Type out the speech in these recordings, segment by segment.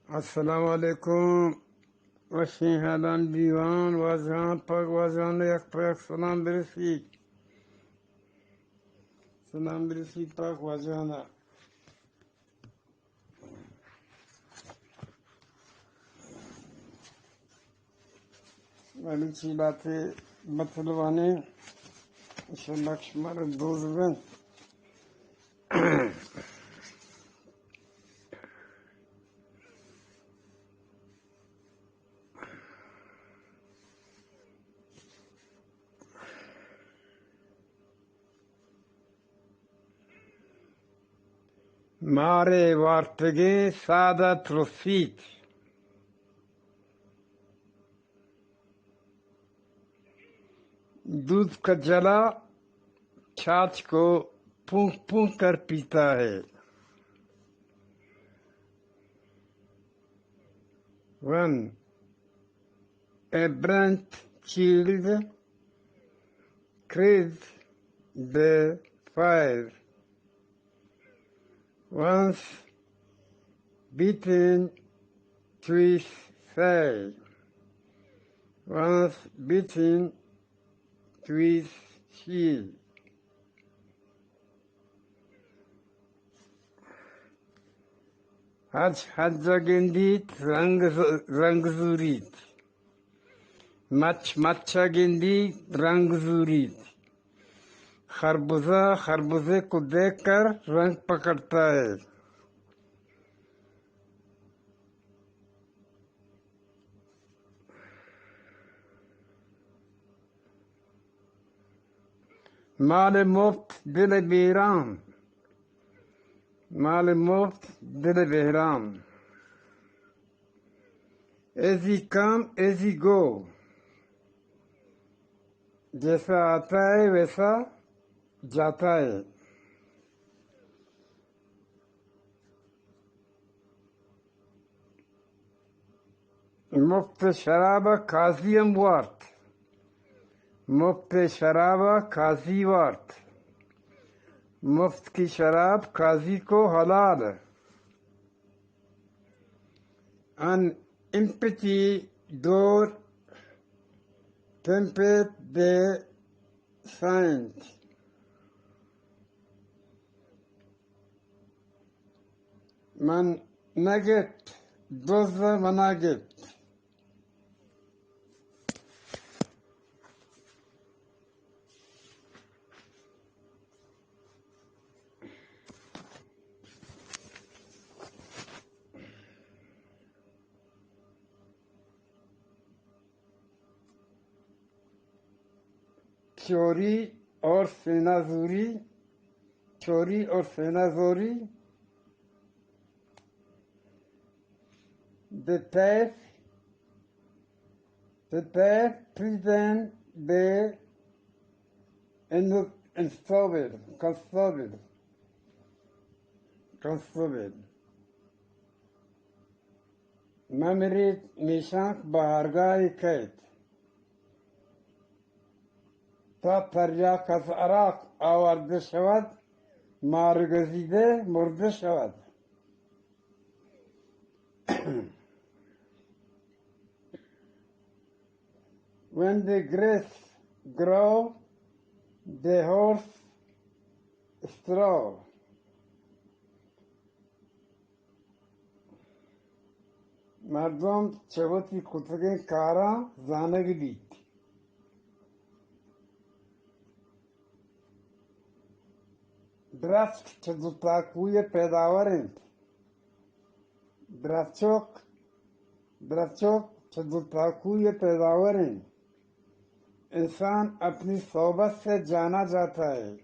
Assalamu alaikum. Washing halan diwan wazan pak wazan yak pak salam berisi pak wazana. Walu ची बातें बतलवाने इंशाल्लाह शुमार दोस्त बन मारे वार्तगे सादा ट्रोफीट दूध का जला छाछ को पूंख पूंख कर पीता है। When a burnt child craves the fire, once beaten to his thigh, once beaten to his heel. Hajja gendit rang zurit. Macha gendit rang zurit. खरबूजा खरबूजे को देखकर रंग पकड़ता है। माल मुफ्त दिल बेराम, माल मुफ्त दिल बेराम। As he come, as he go, जैसा आता है वैसा जाता है। मुफ्त शराब काजी अमवार्थ, मुफ्त शराब काजी वार्थ। मुफ्त की शराब काजी को हलाल। An empty door tempted the saint. Man nugget does managet. चोरी और सेनाजोरी, चोरी और सेनाजोरी। The thief present the constable. Memory nişan bahargah kayıt. تا تریاک از عراق آورده شود، مارگزیده مرده شود. When the grass grow, the horse straw. مردم چوتی کتگه کارا زانگ دید. درست که دوتاکوی پیداورند. درچوک که دوتاکوی پیداورند. इंसान अपनी सोबत से जाना जाता है।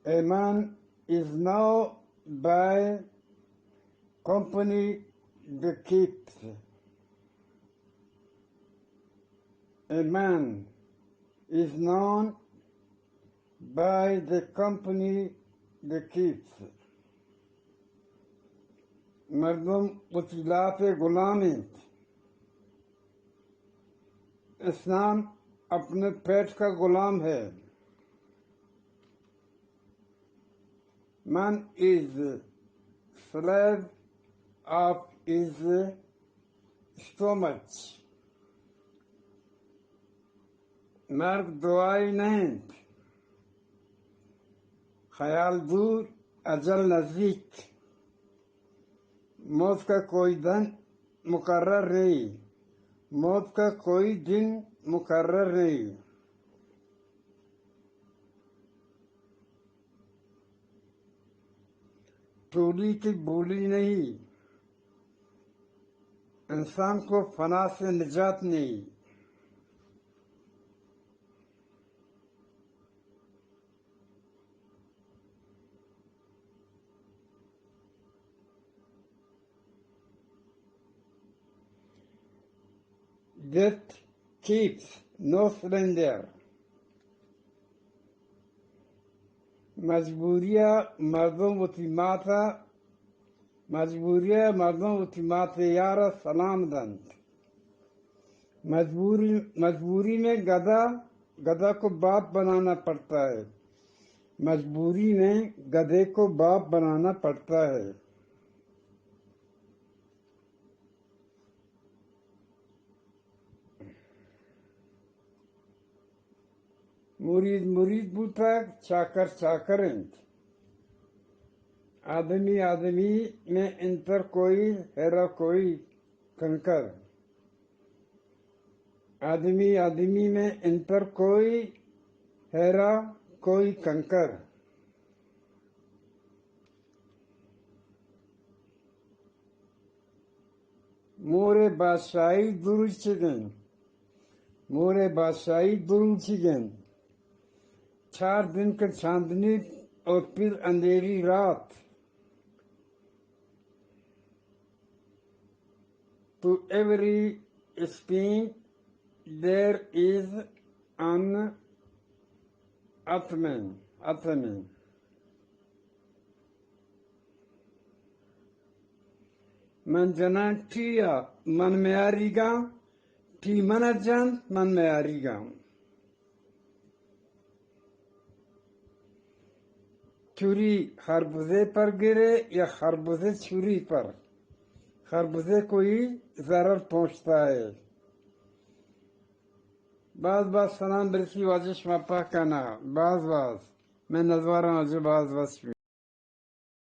A man is known by company that keeps. A man is known by the company that keeps. मर्दम वसीलात गुलाम हैं। इंसान अपने पेट का गुलाम है। Man is slave of his stomach. मर्ग दुआई नहीं, ख्याल दूर अजल नजदीक। मौत का कोई दिन मुकर्रर नहीं, मौत का कोई दिन मुकर्रर नहीं। टूली की बोली नहीं, इंसान को फना से निजात नहीं। Death keeps no surrender. मजबूरिया मर्दों उतिमाता, मजबूरिया मर्दों उतिमाते यारा सलाम दंत। मजबूरी में गधा को बाप बनाना पड़ता है। मजबूरी में गधे को बाप बनाना पड़ता है। मुरीद मुरीद बूटा, चाकर चाकरेंट। आदमी आदमी में इंतर कोई हेरा कोई कंकर। आदमी आदमी में इंतर कोई हेरा कोई कंकर। मोरे बादशाही दुरुचिगन, मोरे बादशाही दुरुचिगन। 4 दिन की चांदनी और फिर अंधेरी रात। To every spring there is an Atman. Man जना टिया मन में आरीगा, टी मन जन मन में आरीगा। छुरी खरबूजे पर गिरे या खरबूजे छुरी पर, खरबूजे को ही जरर पहुंचता है। बाज सलाम बिरसी वाजिश मापा का ना, बाज मैं नजवारा जो बाज